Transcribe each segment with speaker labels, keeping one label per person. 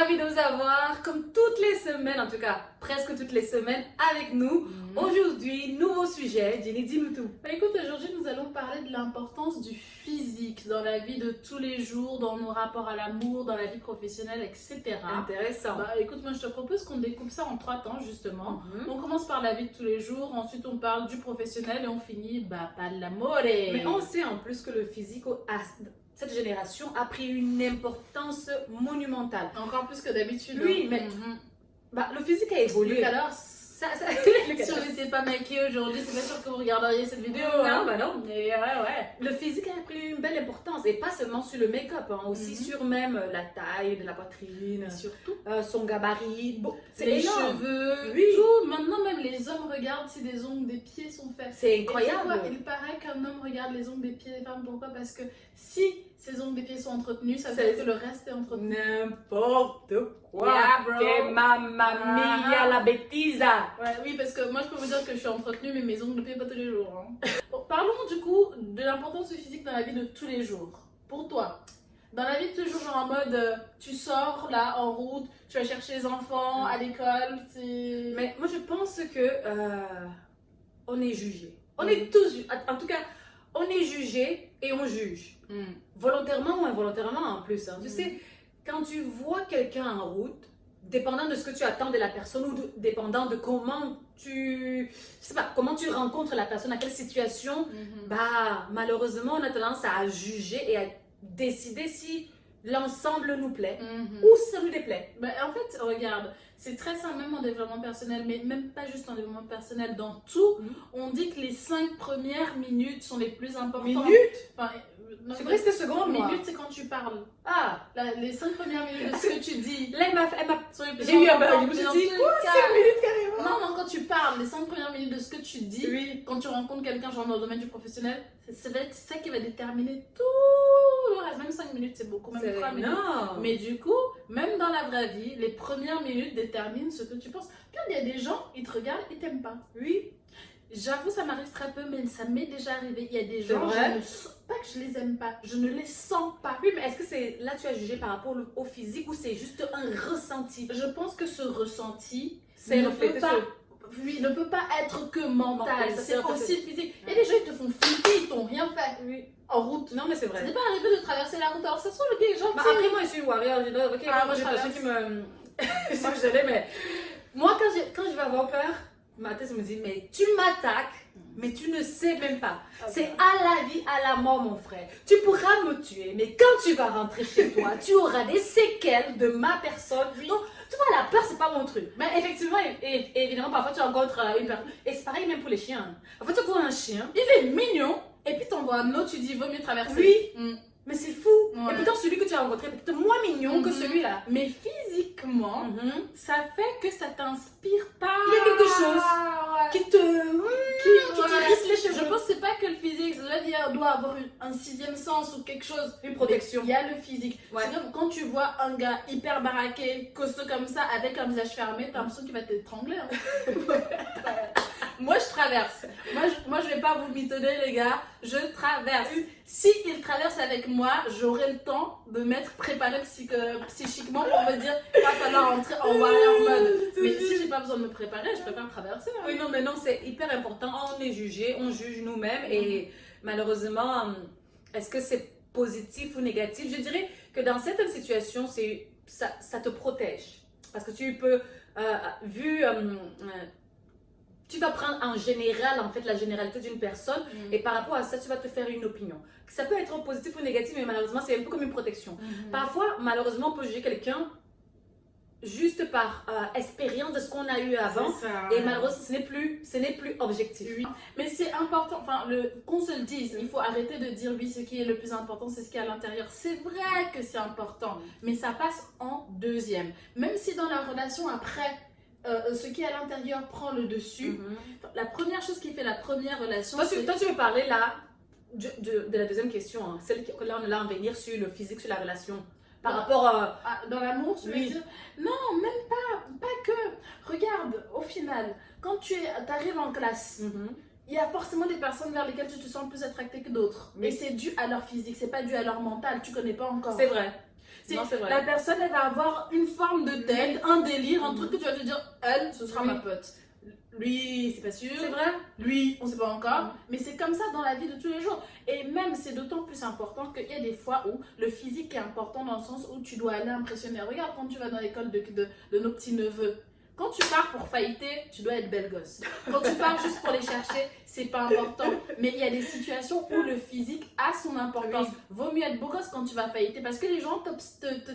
Speaker 1: ravie de vous avoir, comme toutes les semaines, en tout cas presque toutes les semaines, avec nous. Aujourd'hui, nouveau sujet. Jenny, dis-nous tout.
Speaker 2: Écoute, aujourd'hui, nous allons parler de l'importance du physique dans la vie de tous les jours, dans nos rapports à l'amour, dans la vie professionnelle, etc.
Speaker 1: Intéressant.
Speaker 2: Écoute, moi, je te propose qu'on découpe ça en 3 temps, justement. On commence par la vie de tous les jours, ensuite on parle du professionnel et on finit par l'amour.
Speaker 1: Mais on sait en plus que le physique, cette génération, a pris une importance monumentale.
Speaker 2: Encore plus que d'habitude.
Speaker 1: Oui, mais le physique a évolué.
Speaker 2: Alors, si on n'était pas maquillés aujourd'hui, c'est pas sûr que vous regarderiez cette vidéo.
Speaker 1: Non, bah non.
Speaker 2: Mais ouais.
Speaker 1: Le physique a pris une belle importance, et pas seulement sur le make-up, aussi sur même la taille de la poitrine,
Speaker 2: surtout
Speaker 1: son gabarit,
Speaker 2: les
Speaker 1: énorme.
Speaker 2: cheveux,
Speaker 1: Oui.
Speaker 2: tout. Maintenant, même les hommes regardent si des ongles des pieds sont faits.
Speaker 1: C'est
Speaker 2: Et
Speaker 1: incroyable.
Speaker 2: tu sais quoi, il paraît qu'un homme regarde les ongles des pieds des femmes. Pourquoi? Parce que si ses ongles des pieds sont entretenus, ça veut dire que le reste est entretenu.
Speaker 1: N'importe quoi.
Speaker 2: Yeah, bro.
Speaker 1: Que mamma mia, la bêtise.
Speaker 2: Ouais, oui, parce que moi je peux vous dire que je suis entretenue, mais mes ongles de pied pas tous les jours. Bon, parlons du coup de l'importance du physique dans la vie de tous les jours. Pour toi, dans la vie de tous les jours, genre en mode tu sors là en route, tu vas chercher les enfants à l'école, c'est.
Speaker 1: Mais moi je pense que on est jugé. On est tous, en tout cas, on est jugé et on juge. Volontairement ou involontairement en plus. Tu sais, quand tu vois quelqu'un en route, dépendant de ce que tu attends de la personne ou dépendant de comment comment tu rencontres la personne, à quelle situation, malheureusement on a tendance à juger et à décider si l'ensemble nous plaît ou si ça nous déplaît.
Speaker 2: En fait, regarde, c'est très simple, même en développement personnel, mais même pas juste en développement personnel, dans tout, on dit que les 5 premières minutes sont les plus importantes.
Speaker 1: Minutes?
Speaker 2: Non,
Speaker 1: C'est vrai, c'était secondes, moi.
Speaker 2: Minutes, c'est quand tu parles. Les 5 premières minutes de ce que tu dis.
Speaker 1: Là,
Speaker 2: sont les plus
Speaker 1: j'ai eu un
Speaker 2: importantes.
Speaker 1: bug. Je me suis
Speaker 2: Dans
Speaker 1: dit,
Speaker 2: tous
Speaker 1: quoi,
Speaker 2: les cas.
Speaker 1: 5 minutes carrément?
Speaker 2: Non, quand tu parles, les 5 premières minutes de ce que tu dis, quand tu rencontres quelqu'un, genre dans le domaine du professionnel, c'est ça qui va déterminer tout le reste. Même 5 minutes, c'est beaucoup, même 3 minutes. Mais du coup, même dans la vraie vie, les premières minutes déterminent ce que tu penses. Puis il y a des gens, ils te regardent, ils t'aiment pas.
Speaker 1: Oui.
Speaker 2: J'avoue, ça m'arrive très peu, mais ça m'est déjà arrivé. Il y a des gens, pas que je les aime pas, je ne les sens pas.
Speaker 1: Oui, mais est-ce que c'est là tu as jugé par rapport au physique ou c'est juste un ressenti?
Speaker 2: Je pense que ce ressenti,
Speaker 1: C'est
Speaker 2: ne peut pas être que mental,
Speaker 1: ça,
Speaker 2: c'est aussi physique. Et les gens, ils te font flipper, ils t'ont rien fait.
Speaker 1: Oui.
Speaker 2: En route.
Speaker 1: Non, mais c'est vrai.
Speaker 2: Ça n'est pas arrivé de traverser la route. Alors, ça se trouve, le gars est gentil.
Speaker 1: Après, moi, je suis une warrior.
Speaker 2: Moi, je traverse.
Speaker 1: Qui me. C'est que je l'ai, mais. Moi, quand je vais avoir peur, ma tête me dit, mais tu m'attaques, mais tu ne sais même pas. C'est à la vie, à la mort, mon frère. Tu pourras me tuer, mais quand tu vas rentrer chez toi, tu auras des séquelles de ma personne. Donc, tu vois, la peur, c'est pas mon truc. Mais effectivement, évidemment, parfois, tu rencontres une personne. Et c'est pareil même pour les chiens. Parfois, tu vois un chien.
Speaker 2: Il est mignon. Et puis, t'envoies un autre, tu dis, vaut mieux traverser.
Speaker 1: Oui. Mais c'est fou.
Speaker 2: Ouais.
Speaker 1: Et pourtant, celui que tu as rencontré est peut-être moins mignon que celui-là.
Speaker 2: Mais physiquement, ça fait que ça t'inspire pas.
Speaker 1: Il y a quelque chose qui te hérisse les cheveux.
Speaker 2: Je pense que c'est pas que le physique, ça doit avoir un 6e sens ou quelque chose.
Speaker 1: Une protection.
Speaker 2: Il y a le physique.
Speaker 1: Ouais.
Speaker 2: C'est comme quand tu vois un gars hyper baraqué, costaud comme ça, avec un visage fermé, t'as l'impression qu'il va t'étrangler. Moi, je traverse. Moi, je vais pas vous mitonner, les gars. Je traverse. Si il traverse avec moi, j'aurai le temps de m'être préparé psychiquement pour me dire qu'il va falloir entrer en warrior mode. Mais si j'ai pas besoin de me préparer, je préfère traverser.
Speaker 1: Oui, non, mais non, c'est hyper important. On est jugé, on juge nous-mêmes. Et malheureusement, est-ce que c'est positif ou négatif? Je dirais que dans certaines situations, ça te protège. Parce que tu peux, tu vas prendre en général, en fait, la généralité d'une personne et par rapport à ça, tu vas te faire une opinion. Ça peut être positif ou négatif, mais malheureusement, c'est un peu comme une protection. Parfois, malheureusement, on peut juger quelqu'un juste par expérience de ce qu'on a eu avant et malheureusement, ce n'est plus objectif.
Speaker 2: Oui. Mais c'est important, qu'on se le dise, il faut arrêter de dire oui, ce qui est le plus important, c'est ce qui est à l'intérieur. C'est vrai que c'est important, mais ça passe en deuxième. Même si dans la relation après, ce qui est à l'intérieur prend le dessus. La première chose qui fait la première relation,
Speaker 1: toi, tu veux parler là de la deuxième question, hein, celle que là on est là en venir sur le physique, sur la relation. Par rapport à...
Speaker 2: dans l'amour, tu veux dire? Non, même pas que. Regarde, au final, quand tu arrives en classe, il y a forcément des personnes vers lesquelles tu te sens plus attracté que d'autres. Et c'est dû à leur physique, c'est pas dû à leur mental, tu connais pas encore.
Speaker 1: C'est vrai. Non, c'est vrai.
Speaker 2: La personne, elle va avoir une forme de tête, un délire, un truc que tu vas te dire, elle, ce sera ma pote. Lui, c'est pas sûr.
Speaker 1: C'est vrai.
Speaker 2: Lui, on sait pas encore. Mais c'est comme ça dans la vie de tous les jours. Et même, c'est d'autant plus important qu'il y a des fois où le physique est important dans le sens où tu dois aller impressionner. Regarde quand tu vas dans l'école de nos petits-neveux. Quand tu pars pour failliter, tu dois être belle gosse. Quand tu pars juste pour les chercher, c'est pas important. Mais il y a des situations où le physique a son importance. Vaut mieux être beau gosse quand tu vas failliter parce que les gens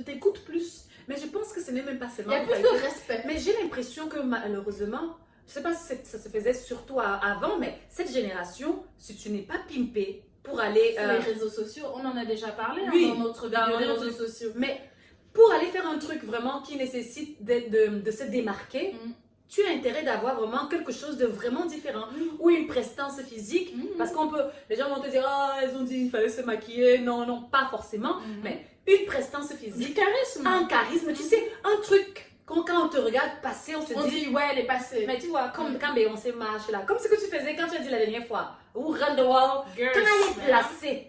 Speaker 2: t'écoutent plus.
Speaker 1: Mais je pense que ce n'est même pas
Speaker 2: Il
Speaker 1: seulement.
Speaker 2: y a plus de respect.
Speaker 1: Mais j'ai l'impression que malheureusement, je sais pas si ça se faisait surtout avant, mais cette génération, si tu n'es pas pimpé pour aller.
Speaker 2: Sur les réseaux sociaux, on en a déjà parlé
Speaker 1: Oui,
Speaker 2: dans notre vidéo des réseaux sociaux.
Speaker 1: Mais pour aller faire un truc vraiment qui nécessite de se démarquer, tu as intérêt d'avoir vraiment quelque chose de vraiment différent. Ou une prestance physique. Parce qu'on peut, les gens vont te dire, ah, elles ont dit qu'il fallait se maquiller. Non, non, pas forcément. Mais une prestance physique.
Speaker 2: Du charisme.
Speaker 1: Un charisme, tu sais, un truc. Quand on te regarde passer, on se dit,
Speaker 2: ouais, elle est passée.
Speaker 1: mais tu vois, comme quand Beyoncé marche là, comme ce que tu faisais quand tu as dit la dernière fois, ou Run the Wall, quand elle est placée.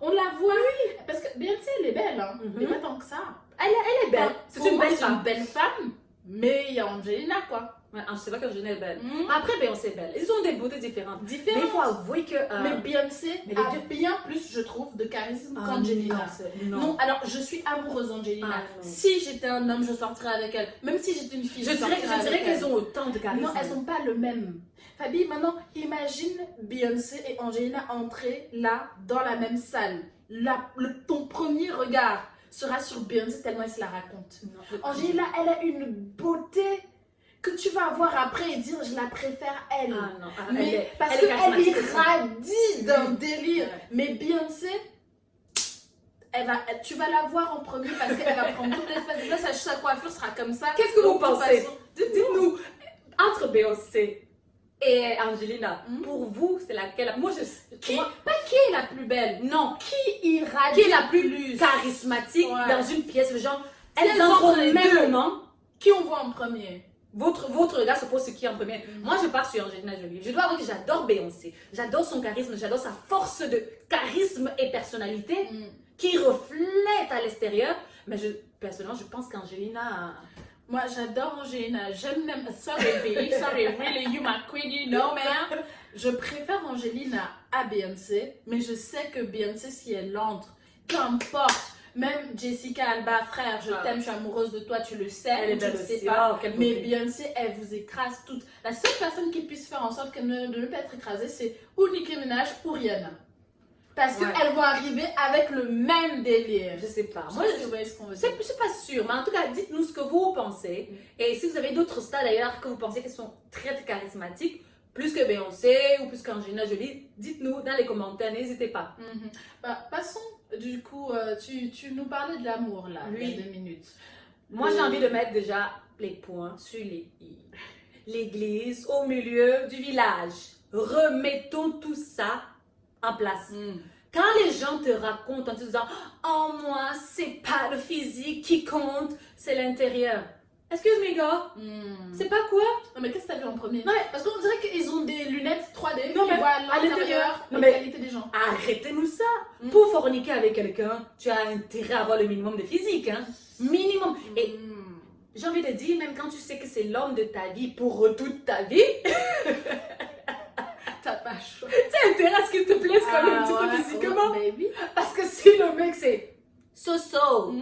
Speaker 2: On la voit, oui. Parce que Beyoncé, elle est belle, hein. Mais pas tant que ça.
Speaker 1: Elle est belle. C'est une belle femme.
Speaker 2: Une belle femme, mais il y a Angelina, quoi.
Speaker 1: Ouais, c'est vrai qu'Angelina est belle. Après, Beyoncé est belle. Ils ont des beautés différentes. Mais il faut avouer que.
Speaker 2: Mais Beyoncé a bien plus, je trouve, de charisme qu'Angelina. Non, alors je suis amoureuse d'Angelina. Si j'étais un homme, je sortirais avec elle. Même si j'étais une fille, je
Speaker 1: dirais qu'elles ont autant de charisme.
Speaker 2: Non, elles n'ont pas le même. Fabi, maintenant, imagine Beyoncé et Angelina entrer là, dans la même salle. Ton premier regard sera sur Beyoncé tellement elle se la raconte. Angelina, elle a une beauté que tu vas avoir après et dire je la préfère elle. Mais parce qu'elle est radie d'un délire. Mais Beyoncé, tu vas la voir en premier parce qu'elle va prendre tout l'espace. Là, sa coiffure sera comme ça.
Speaker 1: Qu'est-ce que vous pensez? Dites-nous, entre Beyoncé et Angelina, pour vous, c'est laquelle? Moi,
Speaker 2: qui est la plus belle?
Speaker 1: Non.
Speaker 2: Qui irradie?
Speaker 1: Qui est la plus charismatique dans une pièce? Le genre, elles entrent au même moment.
Speaker 2: Qui on voit en premier?
Speaker 1: Votre regard se pose sur qui en premier? Moi, je pars sur Angelina Jolie. Je dois avouer que j'adore Beyoncé. J'adore son charisme, j'adore sa force de charisme et personnalité qui reflète à l'extérieur. Mais personnellement, je pense qu'Angelina...
Speaker 2: Moi, j'adore Angelina. J'aime même... Sorry, baby. Sorry, really, you my queen, you know, man. Je préfère Angelina à Beyoncé, mais je sais que Beyoncé, si elle entre, qu'importe. Même Jessica Alba, frère, je t'aime, je suis amoureuse de toi, tu le sais,
Speaker 1: elle est belle
Speaker 2: tu ne sais
Speaker 1: aussi.
Speaker 2: pas. Mais Beyoncé, elle vous écrase toutes. La seule personne qui puisse faire en sorte de ne pas être écrasée, c'est ou Nicki Minaj ou Rihanna. Parce qu'elles vont arriver avec le même délire.
Speaker 1: Je sais pas.
Speaker 2: Moi, je sais ce qu'on veut dire.
Speaker 1: Je suis pas sûre, mais en tout cas, dites-nous ce que vous pensez. Et si vous avez d'autres stars d'ailleurs que vous pensez qu'elles sont très charismatiques, plus que Beyoncé ou plus qu'Angelina Jolie, dites-nous dans les commentaires, n'hésitez pas.
Speaker 2: Passons, du coup, tu nous parlais de l'amour là, il y a 2 minutes.
Speaker 1: Moi, j'ai envie de mettre déjà les points sur les i. L'église au milieu du village. Remettons tout ça en place. Quand les gens te racontent en te disant « Oh, moi, c'est pas le physique qui compte, c'est l'intérieur. » Excuse me, gars. C'est pas quoi?
Speaker 2: Non, mais qu'est-ce que t'as vu en premier?
Speaker 1: Non, mais...
Speaker 2: Parce qu'on dirait qu'ils ont des lunettes 3D
Speaker 1: non,
Speaker 2: qui
Speaker 1: mais
Speaker 2: voient à l'intérieur la qualité des gens.
Speaker 1: Arrêtez-nous ça. Pour forniquer avec quelqu'un, tu as intérêt à avoir le minimum de physique. Hein? Minimum. Et j'ai envie de dire, même quand tu sais que c'est l'homme de ta vie pour toute ta vie,
Speaker 2: t'as pas choix.
Speaker 1: Tu as intérêt à ce qu'il te plaise quand même un petit peu physiquement. Parce que si le mec c'est so-so.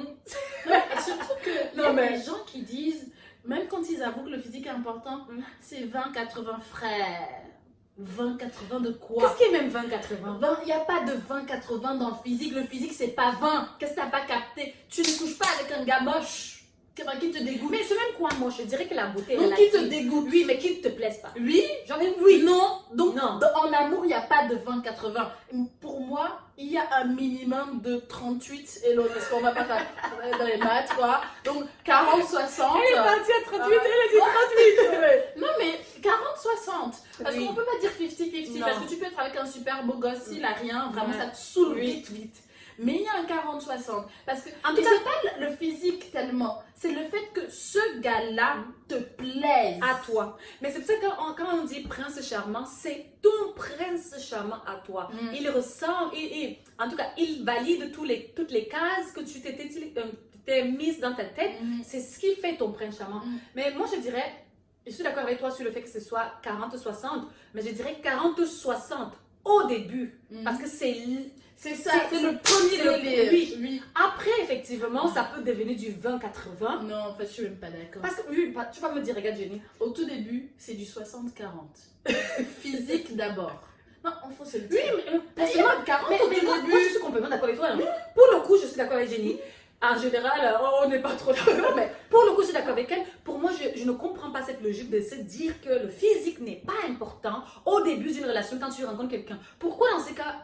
Speaker 2: Et surtout que y a des gens qui disent, même quand ils avouent que le physique est important, c'est 20-80 frères. 20-80 de quoi?
Speaker 1: Qu'est-ce qui est même 20-80?
Speaker 2: Il n'y a pas de 20-80 dans le physique. Le physique, c'est pas 20. Qu'est-ce que t'as pas capté? Tu ne couches pas avec un gars moche. Qui te dégoûte.
Speaker 1: Mais c'est même quoi moche? Je dirais que la beauté est
Speaker 2: donc
Speaker 1: relative.
Speaker 2: Qui te dégoûte?
Speaker 1: Oui, mais qui ne te plaise pas?
Speaker 2: Oui.
Speaker 1: J'en ai oui.
Speaker 2: Non. Donc,
Speaker 1: non.
Speaker 2: En amour, il n'y a pas de 20-80. Pour moi, il y a un minimum de 38 et l'autre. Parce qu'on va pas faire dans les maths, quoi. Donc, 40-60.
Speaker 1: Elle est partie à 38, elle a dit 38.
Speaker 2: Non, mais 40-60. Parce qu'on peut pas dire 50-50. Parce que tu peux être avec un super beau gosse, s'il a rien, vraiment, ça te saoule vite. Mais il y a un 40-60. Parce que
Speaker 1: En tout cas,
Speaker 2: c'est pas le physique tellement, c'est le fait que ce gars-là te plaise.
Speaker 1: à toi. Mais c'est pour ça que quand on dit prince charmant, c'est ton prince charmant à toi. Il ressent, en tout cas, il valide toutes les cases que tu t'es mise dans ta tête. C'est ce qui fait ton prince charmant. Mais moi, je dirais, je suis d'accord avec toi sur le fait que ce soit 40-60, mais je dirais 40-60 au début. Parce que c'est
Speaker 2: ça, c'est le premier délire.
Speaker 1: Oui. Après, effectivement, ça peut devenir du 20-80.
Speaker 2: Non, en fait, je suis même pas d'accord.
Speaker 1: Parce que, oui, tu vas me dire, regarde, Jenny.
Speaker 2: Au tout début, c'est du 60-40. Physique d'abord. Non, on faut se le
Speaker 1: Oui,
Speaker 2: dire.
Speaker 1: mais,
Speaker 2: Il y a 40 au
Speaker 1: mais moi,
Speaker 2: début.
Speaker 1: je suis complètement d'accord avec toi. Hein. Pour le coup, je suis d'accord avec Jenny. En général, on n'est pas trop d'accord, mais pour le coup, je suis d'accord avec elle. Pour moi, je ne comprends pas cette logique de se dire que le physique n'est pas important au début d'une relation quand tu rencontres quelqu'un. Pourquoi dans ces cas,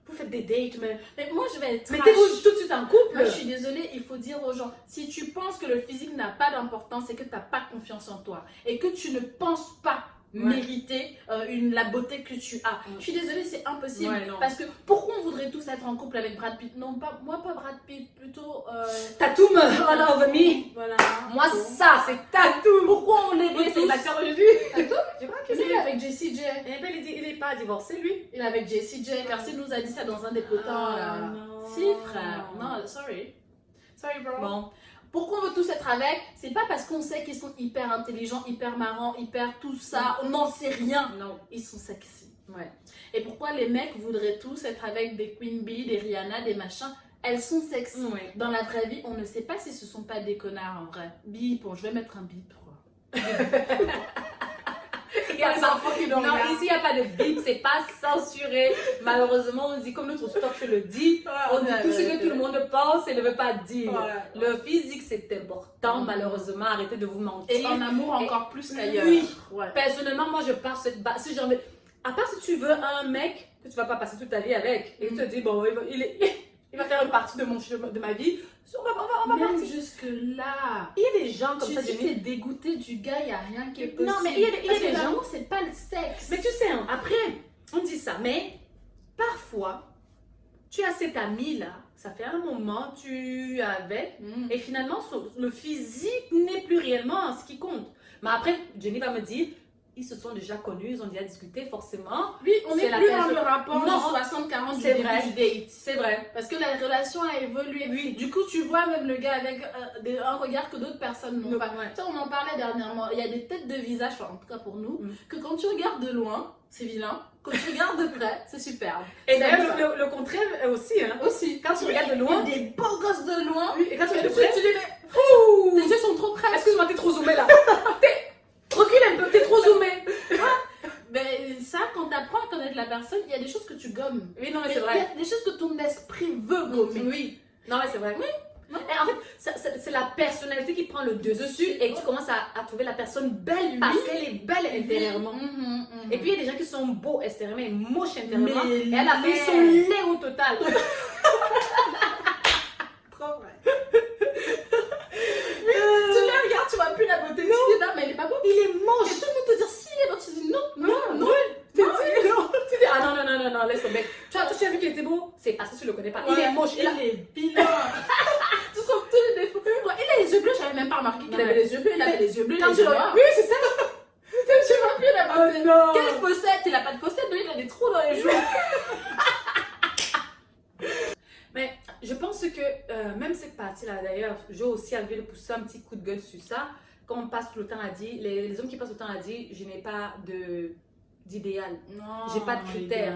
Speaker 1: vous faites des dates,
Speaker 2: mais moi, je vais être
Speaker 1: mettez-vous tout de suite en couple.
Speaker 2: Moi, je suis désolée, il faut dire aux gens, si tu penses que le physique n'a pas d'importance, c'est que tu n'as pas confiance en toi et que tu ne penses pas mériter la beauté que tu as. Je suis désolée, c'est impossible. Parce que pourquoi on voudrait tous être en couple avec Brad Pitt? Non, pas moi, pas Brad Pitt, plutôt.
Speaker 1: Tatum, all over me.
Speaker 2: Voilà.
Speaker 1: Moi, ça, c'est Tatum.
Speaker 2: Pourquoi on les veut tous?
Speaker 1: C'est l'acteur de lui.
Speaker 2: Je crois que c'est avec Jessie J.
Speaker 1: Il n'est pas divorcé, lui.
Speaker 2: Il est avec Jessie J. Percy nous a dit ça dans un des potins. Si, frère. Non, sorry. Sorry, bro.
Speaker 1: Bon.
Speaker 2: Pourquoi on veut tous être avec? C'est pas parce qu'on sait qu'ils sont hyper intelligents, hyper marrants, hyper tout ça. On n'en sait rien.
Speaker 1: Non.
Speaker 2: Ils sont sexy.
Speaker 1: Ouais.
Speaker 2: Et pourquoi les mecs voudraient tous être avec des Queen Bee, des Rihanna, des machins? Elles sont sexy.
Speaker 1: Ouais.
Speaker 2: Dans la vraie vie, on ne sait pas si ce sont pas des connards en vrai. Bip, bon, je vais mettre un bip.
Speaker 1: Il y a des enfants qui non, ici il n'y a pas de bip, c'est pas censuré. Malheureusement, on dit comme notre stock le dit, on dit tout ce que tout le monde pense et ne veut pas dire.
Speaker 2: Voilà.
Speaker 1: Le physique c'est important, malheureusement, arrêtez de vous mentir.
Speaker 2: Et en amour encore plus qu'ailleurs.
Speaker 1: Oui,
Speaker 2: ouais.
Speaker 1: Personnellement, moi je pars cette base. Si j'en ai... À part si tu veux un mec que tu vas pas passer toute ta vie avec et tu te dis, bon, il va faire une partie de ma vie, on va
Speaker 2: Même
Speaker 1: partir.
Speaker 2: jusque-là.
Speaker 1: Il y a des gens comme ça,
Speaker 2: Tu es dégoûté du gars, il n'y a rien qui est possible.
Speaker 1: Non, mais il y a des gens.
Speaker 2: L'amour, c'est pas le sexe.
Speaker 1: Mais tu sais, hein, après, on dit ça, mais parfois, tu as cet ami-là, ça fait un moment, tu es avec, et finalement, le physique n'est plus réellement ce qui compte. Mais après, Jenny va me dire, ils se sont déjà connus, ils ont déjà discuté, forcément.
Speaker 2: Oui, on n'est plus dans le rapport
Speaker 1: non,
Speaker 2: de 60-40 du
Speaker 1: c'est vrai,
Speaker 2: début du date.
Speaker 1: C'est vrai.
Speaker 2: Parce que la relation a évolué.
Speaker 1: Oui.
Speaker 2: Du coup, tu vois même le gars avec un regard que d'autres personnes n'ont pas.
Speaker 1: Ouais.
Speaker 2: Tu sais, on en parlait dernièrement. Il y a des têtes de visage, enfin, en tout cas pour nous, que quand tu regardes de loin, c'est vilain. Quand tu regardes de près, c'est superbe.
Speaker 1: Et d'ailleurs, le contraire aussi. Hein.
Speaker 2: Aussi.
Speaker 1: Quand tu regardes de loin.
Speaker 2: Il y a des beaux gosses de loin.
Speaker 1: Oui, et quand tu regardes de
Speaker 2: tu
Speaker 1: près.
Speaker 2: les mets. Tes yeux sont trop près.
Speaker 1: Excuse-moi, t'es trop zoomé là. Recule un peu, t'es trop zoomé.
Speaker 2: Mais ça, quand tu apprends à connaître la personne, il y a des choses que tu gommes.
Speaker 1: Oui, non, mais
Speaker 2: Et
Speaker 1: c'est vrai.
Speaker 2: il y a des choses que ton esprit veut gommer.
Speaker 1: Oui. Non, mais c'est vrai. Oui. Et en fait, c'est la personnalité qui prend le dessus et tu commences à trouver la personne belle parce qu'elle est belle intérieurement. Et puis il y a des gens qui sont beaux extérieurement et moches intérieurement.
Speaker 2: Mais
Speaker 1: et elle a fait son lait au total.
Speaker 2: Trop vrai. Tu le regardes, tu vois plus la beauté. Tu dis non, mais il est pas beau.
Speaker 1: Il est moche.
Speaker 2: Et tout le monde te dit si il est beau, tu dis non.
Speaker 1: Tu dis ah non, laisse tomber. Tu as vu qu'il était beau? C'est parce que tu le connais pas. Il est moche.
Speaker 2: Il est vilain. Tu trouves tous les défauts. Il a les yeux bleus, j'avais même pas remarqué qu'il avait les yeux bleus. Il avait les yeux bleus.
Speaker 1: Quand tu le
Speaker 2: vois.
Speaker 1: Oui, c'est ça.
Speaker 2: Tu vois plus la beauté.
Speaker 1: Oh non.
Speaker 2: Quelle fossette? Il a pas de fossette, lui, il a des trous dans les joues.
Speaker 1: Mais je pense que même cette partie-là, d'ailleurs, j'ai aussi envie de pousser un petit coup de gueule sur ça. Quand on passe tout le temps à dire, les hommes qui passent le temps à dire, je n'ai pas d'idéal. J'ai pas de critères.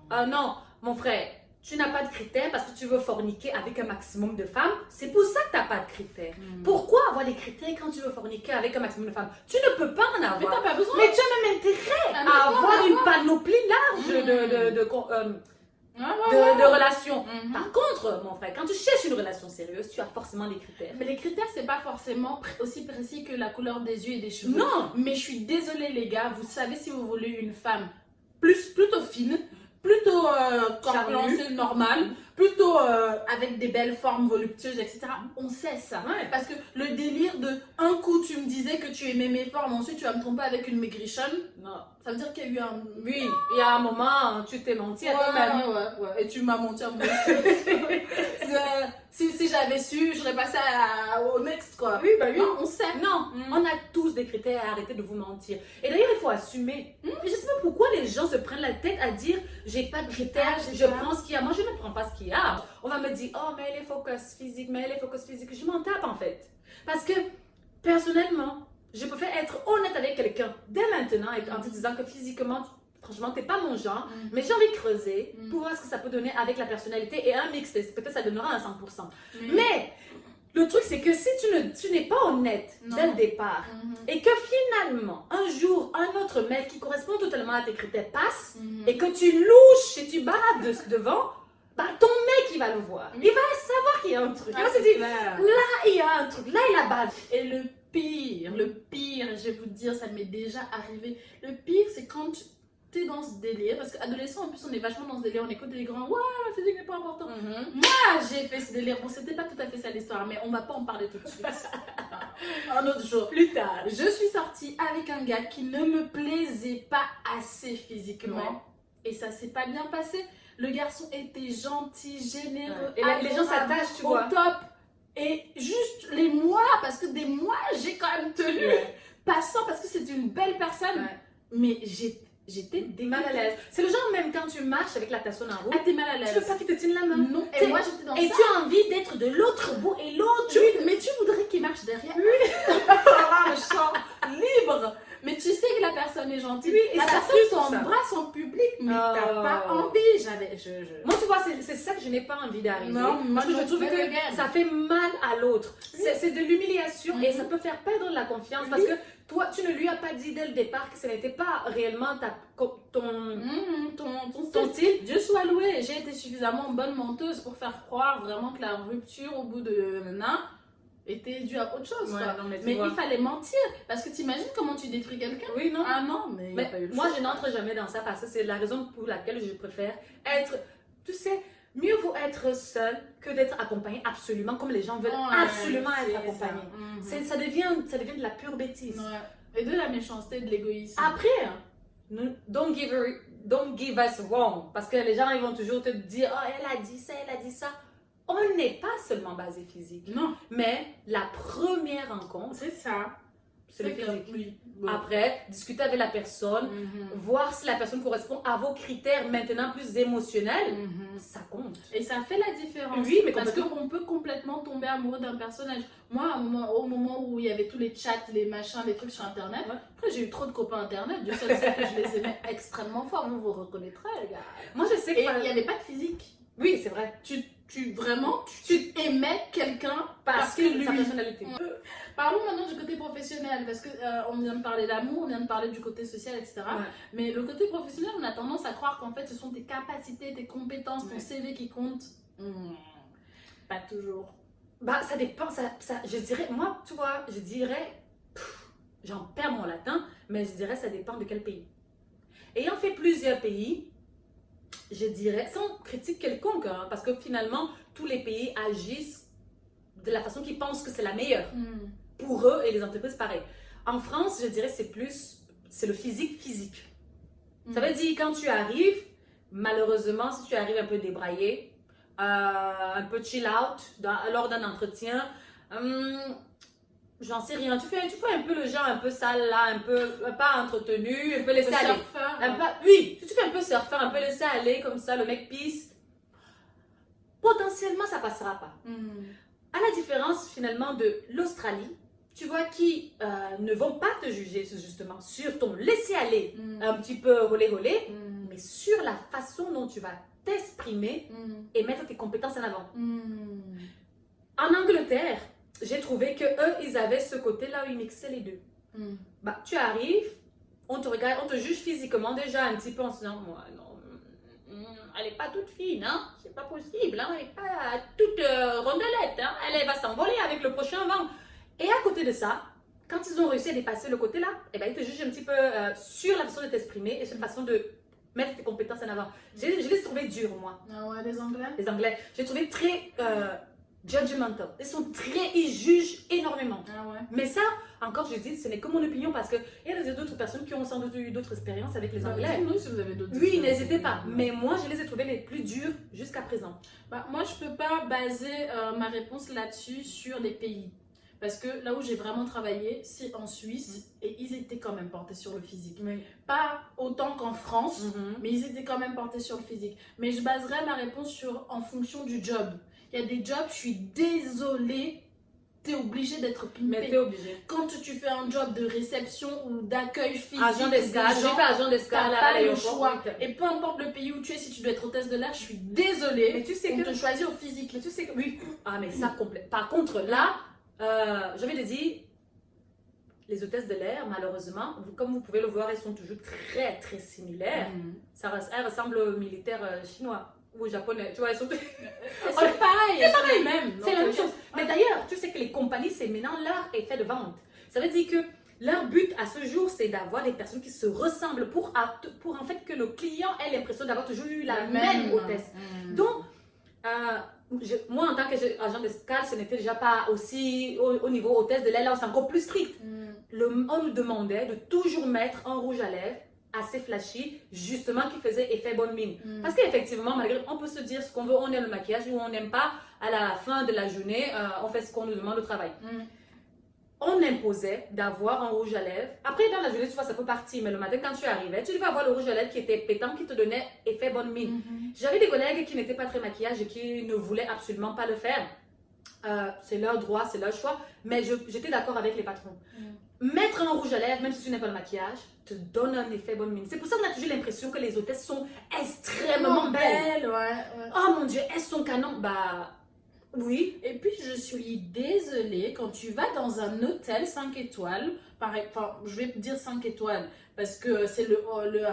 Speaker 1: Ah non, mon frère, tu n'as pas de critères parce que tu veux forniquer avec un maximum de femmes. C'est pour ça que tu n'as pas de critères. Pourquoi avoir des critères quand tu veux forniquer avec un maximum de femmes? Tu ne peux pas en avoir.
Speaker 2: Mais t'as pas besoin.
Speaker 1: Mais tu as même intérêt à avoir une panoplie large de relations. Par contre, mon frère, quand tu cherches une relation sérieuse, tu as forcément des critères.
Speaker 2: Mais les critères, c'est pas forcément aussi précis que la couleur des yeux et des cheveux.
Speaker 1: Non.
Speaker 2: Mais je suis désolée, les gars, vous savez si vous voulez une femme plutôt fine, plutôt corpulencée normale, plutôt avec des belles formes voluptueuses, etc. On sait ça.
Speaker 1: Ouais.
Speaker 2: Parce que le délire de un coup tu me disais que tu aimais mes formes, ensuite tu vas me tromper avec une maigrichonne.
Speaker 1: Non.
Speaker 2: Ça veut dire qu'il y a eu un...
Speaker 1: Oui, il y a un moment, tu t'es menti à toi-même.
Speaker 2: Ouais. Et tu m'as menti à moi aussi. si j'avais su, j'aurais passé au next, quoi.
Speaker 1: Oui, bah oui.
Speaker 2: Non, on sait.
Speaker 1: Non, on a tous des critères, arrêtez de vous mentir. Et d'ailleurs, il faut assumer. Je sais pas pourquoi les gens se prennent la tête à dire j'ai pas de critères, je prends ce qu'il y a. Moi, je ne prends pas ce qu'il y a. On va me dire, oh, mais elle est focus physique, mais elle est focus physique. Je m'en tape en fait. Parce que, personnellement, je préfère être honnête avec quelqu'un dès maintenant en te disant que physiquement, franchement, t'es pas mon genre, mais j'ai envie de creuser pour voir ce que ça peut donner avec la personnalité et un mix. Peut-être ça donnera un 100%. Mais le truc, c'est que si tu n'es pas honnête dès le départ et que finalement, un jour, un autre mec qui correspond totalement à tes critères passe et que tu louches et tu bades devant, bah, ton mec, il va le voir. Il va savoir qu'il y a un truc. Il va se dire, là, il y a un truc. Là, il a bad.
Speaker 2: Et le pire, je vais vous dire, ça m'est déjà arrivé. Le pire, c'est quand tu es dans ce délire, parce qu'adolescent, en plus, on est vachement dans ce délire, on écoute des grands, ouais, la physique n'est pas important. Moi, j'ai fait ce délire. Bon, c'était pas tout à fait ça l'histoire, mais on va pas en parler tout de suite. Un autre jour.
Speaker 1: Plus tard.
Speaker 2: Je suis sortie avec un gars qui ne me plaisait pas assez physiquement. Et ça s'est pas bien passé. Le garçon était gentil, généreux.
Speaker 1: Et les gens s'attachent, tu vois.
Speaker 2: Au top. Et juste les mois, parce que des mois, j'ai quand même tenu. Passant, parce que c'est une belle personne. Mais j'étais
Speaker 1: mal à l'aise. C'est le genre même quand tu marches avec la personne en route.
Speaker 2: Ah, t'es mal à l'aise.
Speaker 1: Tu veux pas qu'il te tienne la main.
Speaker 2: Non. Et moi, j'étais dans ça.
Speaker 1: Et tu as envie d'être de l'autre bout et l'autre.
Speaker 2: Mais tu voudrais qu'il marche derrière. Oui. Un champ libre. Mais tu sais que la personne est gentille.
Speaker 1: Oui, et
Speaker 2: la
Speaker 1: ça
Speaker 2: personne t'embrasse en public, mais t'as pas envie.
Speaker 1: Moi, tu vois, c'est ça que je n'ai pas envie d'arriver.
Speaker 2: Non,
Speaker 1: parce que je trouve que ça fait mal à l'autre. C'est de l'humiliation et ça peut faire perdre la confiance parce que toi, tu ne lui as pas dit dès le départ que ce n'était pas réellement ton style.
Speaker 2: Dieu soit loué, j'ai été suffisamment bonne menteuse pour faire croire vraiment que la rupture au bout de était dû à autre chose. Mais il fallait mentir. Parce que t'imagines comment tu détruis quelqu'un?
Speaker 1: Oui, non.
Speaker 2: Ah non, mais
Speaker 1: moi, je n'entre jamais dans ça parce que c'est la raison pour laquelle je préfère être, tu sais, mieux vaut être seul que d'être accompagné absolument, comme les gens veulent absolument être accompagnés. Ça devient de la pure bêtise.
Speaker 2: Et de la méchanceté, de l'égoïsme.
Speaker 1: Après, don't give us wrong. Parce que les gens, ils vont toujours te dire, oh, elle a dit ça, elle a dit ça. On n'est pas seulement basé physique.
Speaker 2: Non.
Speaker 1: Mais la première rencontre,
Speaker 2: c'est ça.
Speaker 1: C'est le physique.
Speaker 2: Oui.
Speaker 1: Après, discuter avec la personne, voir si la personne correspond à vos critères maintenant plus émotionnels, ça compte.
Speaker 2: Et ça fait la différence.
Speaker 1: Oui, mais
Speaker 2: parce qu'on peut complètement tomber amoureux d'un personnage. Moi, au moment où il y avait tous les chats, les machins, les trucs sur Internet, après j'ai eu trop de copains Internet, Dieu seul sait que je les aimais extrêmement fort, vous reconnaîtrez, les gars.
Speaker 1: Moi, je sais qu'il
Speaker 2: n'y avait pas de physique.
Speaker 1: Oui, c'est vrai.
Speaker 2: Tu aimais quelqu'un parce que lui.
Speaker 1: Sa personnalité.
Speaker 2: Parlons maintenant du côté professionnel, parce que on vient de parler d'amour, on vient de parler du côté social, etc. Mais le côté professionnel, on a tendance à croire qu'en fait, ce sont tes capacités, tes compétences, ton CV qui comptent. Pas toujours.
Speaker 1: Bah, ça dépend. Je dirais, moi, tu vois, j'en perds mon latin, mais je dirais ça dépend de quel pays. Ayant fait plusieurs pays, je dirais, sans critique quelconque, hein, parce que finalement, tous les pays agissent de la façon qu'ils pensent que c'est la meilleure. Pour eux et les entreprises, pareil. En France, je dirais, c'est le physique. Ça veut dire, quand tu arrives, malheureusement, si tu arrives un peu débraillé, un peu chill out lors d'un entretien, j'en sais rien. Tu fais un peu le genre un peu sale là, un peu pas entretenu, un peu laissé aller. Oui, si tu fais un peu surfeur, un peu laissé aller comme ça, le mec pisse, potentiellement ça passera pas. À la différence finalement de l'Australie, tu vois, qui ne vont pas te juger justement sur ton laisser aller un petit peu olé, mais sur la façon dont tu vas t'exprimer et mettre tes compétences en avant. En Angleterre, j'ai trouvé que eux, ils avaient ce côté-là où ils mixaient les deux. Bah, tu arrives, on te regarde, on te juge physiquement déjà un petit peu en se disant, moi, non, elle n'est pas toute fine, hein, c'est pas possible, hein, elle n'est pas toute rondelette, hein, elle va s'envoler avec le prochain vent. Et à côté de ça, quand ils ont réussi à dépasser le côté-là, eh ben, ils te jugent un petit peu sur la façon de t'exprimer et sur la façon de mettre tes compétences en avant. Je les ai trouvés durs, moi.
Speaker 2: Ah ouais, les Anglais?
Speaker 1: Les Anglais. J'ai trouvé très judgmental. Ils jugent énormément.
Speaker 2: Ah ouais.
Speaker 1: Mais ça, encore je dis, ce n'est que mon opinion parce qu'il y a d'autres personnes qui ont sans doute eu d'autres expériences avec les Anglais.
Speaker 2: Dites-nous si vous avez d'autres
Speaker 1: Oui,
Speaker 2: expériences.
Speaker 1: n'hésitez pas. Mais moi, je les ai trouvés les plus durs jusqu'à présent.
Speaker 2: Moi, je peux pas baser ma réponse là-dessus sur les pays. Parce que là où j'ai vraiment travaillé, c'est en Suisse et ils étaient quand même portés sur le physique.
Speaker 1: Oui.
Speaker 2: Pas autant qu'en France, mais ils étaient quand même portés sur le physique. Mais je baserai ma réponse en fonction du job. Il y a des jobs, je suis désolée, tu es obligé d'être
Speaker 1: Mais
Speaker 2: pimpé.
Speaker 1: t'es obligé.
Speaker 2: Quand tu fais un job de réception ou d'accueil physique,
Speaker 1: Agent d'escale, j'ai fait agent d'escale
Speaker 2: t'as
Speaker 1: à
Speaker 2: pas le
Speaker 1: l'aéroport.
Speaker 2: choix. Et peu importe le pays où tu es, si tu dois être hôtesse de l'air, je suis désolée.
Speaker 1: Mais tu sais
Speaker 2: on
Speaker 1: que...
Speaker 2: te choisit au physique.
Speaker 1: Mais tu sais que... Oui. Ah, mais ça, complet. Par contre, là, j'avais dit, les hôtesses de l'air, malheureusement, comme vous pouvez le voir, elles sont toujours très, très similaires. Elles ressemblent aux militaires chinois ou japonais. Tu vois, elles sont...
Speaker 2: C'est pareil, c'est pareil même.
Speaker 1: C'est la même chose. Mais d'ailleurs, tu sais que les compagnies, c'est maintenant leur effet de vente. Ça veut dire que leur but à ce jour, c'est d'avoir des personnes qui se ressemblent pour en fait que le client ait l'impression d'avoir toujours eu la même hôtesse. Donc, moi, en tant qu'agent d'escale, ce n'était déjà pas aussi au niveau hôtesse de l'air, là, c'est encore plus strict. On nous demandait de toujours mettre un rouge à lèvres assez flashy, justement qui faisait effet bonne mine. Parce qu'effectivement, malgré, on peut se dire ce qu'on veut, on aime le maquillage ou on n'aime pas, à la fin de la journée, on fait ce qu'on nous demande au travail. On imposait d'avoir un rouge à lèvres. Après, dans la journée, tu vois, ça peut partir, mais le matin, quand tu arrivais, tu devais avoir le rouge à lèvres qui était pétant, qui te donnait effet bonne mine. J'avais des collègues qui n'étaient pas très maquillage et qui ne voulaient absolument pas le faire. C'est leur droit, c'est leur choix, mais j'étais d'accord avec les patrons. Mettre un rouge à lèvres, même si tu n'as pas le maquillage, te donne un effet bonne mine. C'est pour ça qu'on a toujours l'impression que les hôtesses sont extrêmement belles.
Speaker 2: Ouais.
Speaker 1: Oh mon Dieu, elles sont canon. Bah, oui.
Speaker 2: Et puis, je suis désolée, quand tu vas dans un hôtel 5 étoiles, je vais te dire 5 étoiles, parce que c'est le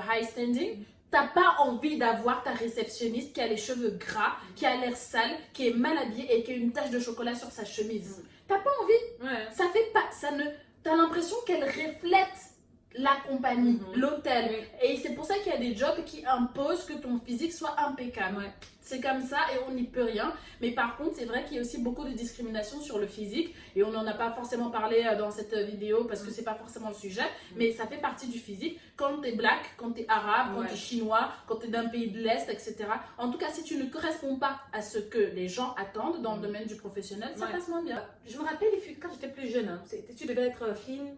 Speaker 2: high standing, t'as pas envie d'avoir ta réceptionniste qui a les cheveux gras, qui a l'air sale, qui est mal habillée et qui a une tache de chocolat sur sa chemise. T'as pas envie.
Speaker 1: Ouais.
Speaker 2: Ça fait pas, t'as l'impression qu'elle reflète la compagnie, l'hôtel. Et c'est pour ça qu'il y a des jobs qui imposent que ton physique soit impeccable. C'est comme ça et on n'y peut rien. Mais par contre, c'est vrai qu'il y a aussi beaucoup de discrimination sur le physique. Et on n'en a pas forcément parlé dans cette vidéo parce que c'est pas forcément le sujet. Mais ça fait partie du physique. Quand tu es black, quand tu es arabe, quand tu es chinois, quand tu es d'un pays de l'Est, etc. En tout cas, si tu ne corresponds pas à ce que les gens attendent dans le domaine du professionnel, ça passe moins bien.
Speaker 1: Je me rappelle, quand j'étais plus jeune, hein, tu devais être fine,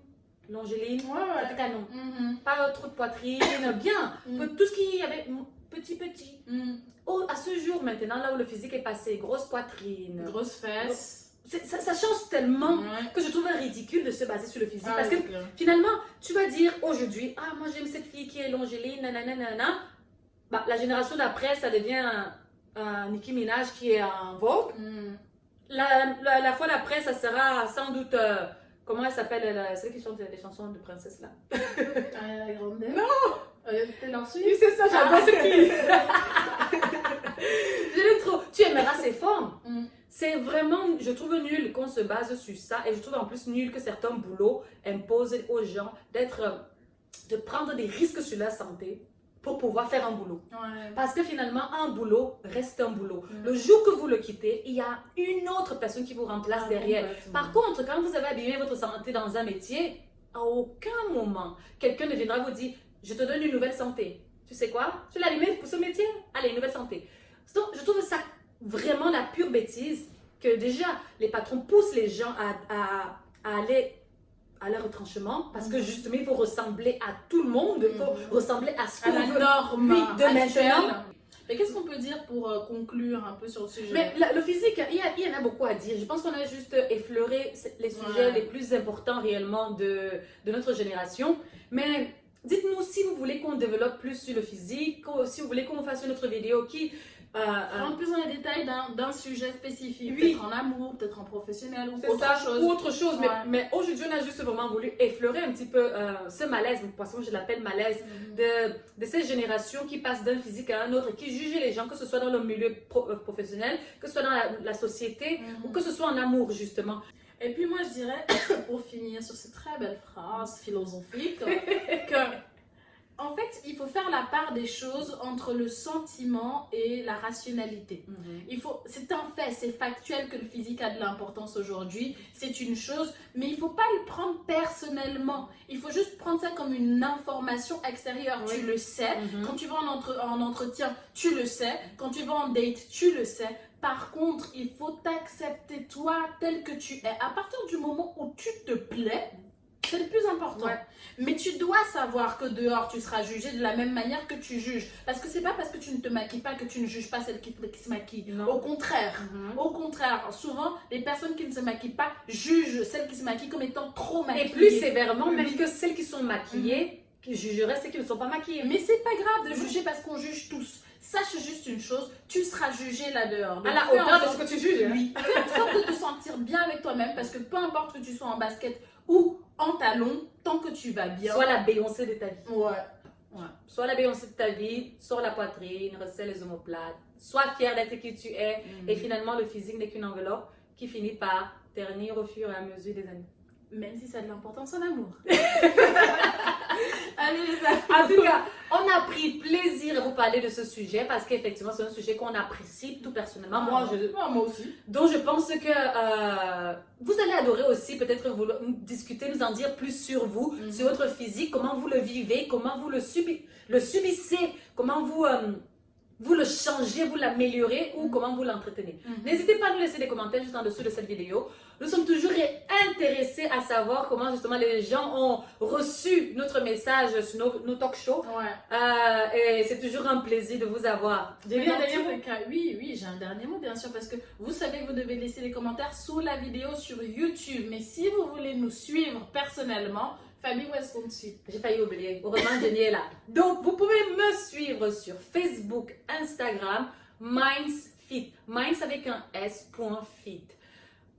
Speaker 1: longéline, c'était canon. Pas trop de poitrine, bien. Tout ce qui y avait petit. Oh, à ce jour maintenant, là où le physique est passé, grosse poitrine,
Speaker 2: grosse fesses.
Speaker 1: Ça change tellement que je trouve ridicule de se baser sur le physique. Parce que finalement, tu vas dire aujourd'hui, ah, moi j'aime cette fille qui est longéline, nanana. Bah, la génération d'après, ça devient un Nicki Minaj qui est en vogue. La fois d'après, ça sera sans doute. Comment elle s'appelle, celle qui chante les chansons de princesse là?
Speaker 2: Ariana Grande.
Speaker 1: Non!
Speaker 2: Taylor Swift.
Speaker 1: Oui, c'est ça, j'adore cette fille. Je l'aime trop. Tu aimeras ses formes. C'est vraiment, je trouve nul qu'on se base sur ça et je trouve en plus nul que certains boulots imposent aux gens de prendre des risques sur leur santé pour pouvoir faire un boulot. Parce que finalement, un boulot reste un boulot. Le jour que vous le quittez, il y a une autre personne qui vous remplace derrière. Par contre, quand vous avez abîmé votre santé dans un métier, à aucun moment, quelqu'un ne viendra vous dire, je te donne une nouvelle santé. Tu sais quoi? Tu l'as allumé pour ce métier? Allez, une nouvelle santé. Donc, je trouve ça vraiment la pure bêtise que déjà, les patrons poussent les gens à aller à leur retranchement parce que justement il faut ressembler à tout le monde, il faut ressembler à ce qu'on veut.
Speaker 2: Norme
Speaker 1: de maintenant.
Speaker 2: Mais qu'est-ce qu'on peut dire pour conclure un peu sur le sujet?
Speaker 1: Mais le physique, il y en a beaucoup à dire. Je pense qu'on a juste effleuré les sujets les plus importants réellement de notre génération. Mais dites-nous si vous voulez qu'on développe plus sur le physique, si vous voulez qu'on fasse une autre vidéo qui
Speaker 2: rentre plus dans les détails d'un sujet spécifique, peut-être en amour, peut-être en professionnel ou autre chose.
Speaker 1: Mais aujourd'hui, on a juste vraiment voulu effleurer un petit peu ce malaise, parce que moi je l'appelle malaise, de cette génération qui passe d'un physique à un autre et qui juge les gens, que ce soit dans le milieu professionnel, que ce soit dans la société ou que ce soit en amour justement.
Speaker 2: Et puis moi je dirais, pour finir sur cette très belle phrase philosophique, que En fait, il faut faire la part des choses entre le sentiment et la rationalité. C'est un fait, c'est factuel que le physique a de l'importance aujourd'hui. C'est une chose, mais il ne faut pas le prendre personnellement. Il faut juste prendre ça comme une information extérieure. Oui. Tu le sais. Quand tu vas en entretien, tu le sais. Quand tu vas en date, tu le sais. Par contre, il faut t'accepter toi tel que tu es. À partir du moment où tu te plais, c'est le plus important. Ouais. Mais tu dois savoir que dehors, tu seras jugé de la même manière que tu juges. Parce que c'est pas parce que tu ne te maquilles pas que tu ne juges pas celle qui se maquille. Non. Au contraire. Au contraire. Souvent, les personnes qui ne se maquillent pas jugent celles qui se maquillent comme étant trop maquillées.
Speaker 1: Et plus sévèrement, même que celles qui sont maquillées, qui jugeraient celles qui ne sont pas maquillées.
Speaker 2: Mais c'est pas grave de juger parce qu'on juge tous. Sache juste une chose, tu seras jugé là dehors.
Speaker 1: Donc, à la hauteur de ce que tu juges.
Speaker 2: Oui. Fais en sorte de te sentir bien avec toi-même parce que peu importe que tu sois en basket ou en talons, tant que tu vas bien.
Speaker 1: Sois la Beyoncé de ta vie.
Speaker 2: Ouais.
Speaker 1: Sois la Beyoncé de ta vie, sors la poitrine, resserre les omoplates, sois fière d'être qui tu es. Et finalement, le physique n'est qu'une enveloppe qui finit par ternir au fur et à mesure des années.
Speaker 2: Même si ça a de l'importance en amour. Allez les amis.
Speaker 1: En tout cas, on a pris plaisir à vous parler de ce sujet parce qu'effectivement, c'est un sujet qu'on apprécie tout personnellement.
Speaker 2: Moi aussi.
Speaker 1: Donc, je pense que vous allez adorer aussi peut-être discuter, nous en dire plus sur vous, sur votre physique, comment vous le vivez, comment vous le subissez, comment vous le changez, vous l'améliorez ou comment vous l'entretenez. N'hésitez pas à nous laisser des commentaires juste en dessous de cette vidéo. Nous sommes toujours intéressés à savoir comment justement les gens ont reçu notre message sur nos talk shows.
Speaker 2: Ouais.
Speaker 1: Et c'est toujours un plaisir de vous avoir.
Speaker 2: Oui, j'ai un dernier mot bien sûr parce que vous savez que vous devez laisser des commentaires sous la vidéo sur YouTube. Mais si vous voulez nous suivre personnellement, Fabi, où est-ce qu'on te suit?
Speaker 1: J'ai failli oublier. Heureusement, Jenny est là. Donc, vous pouvez me suivre sur Facebook, Instagram, MindsFit. Minds avec un S.fit.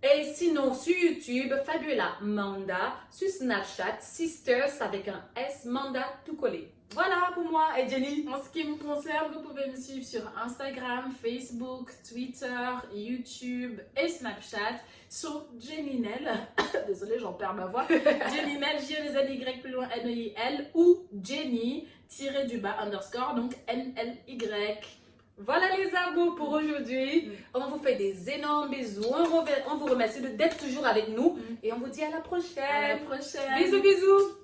Speaker 1: Et sinon, sur YouTube, Fabiola Manda. Sur Snapchat, Sisters avec un S, Manda tout collé. Voilà pour moi. Et Jenny?
Speaker 2: En ce qui me concerne, vous pouvez me suivre sur Instagram, Facebook, Twitter, YouTube et Snapchat sur Jenny-Nel. Désolée, j'en perds ma voix. Jenny-Nel, J-E-Z-Y plus loin N-E-I-L ou Jenny __ donc N-L-Y.
Speaker 1: Voilà les abos pour aujourd'hui. On vous fait des énormes bisous. On vous remercie d'être toujours avec nous. Et on vous dit à la prochaine.
Speaker 2: À la prochaine.
Speaker 1: Bisous, bisous.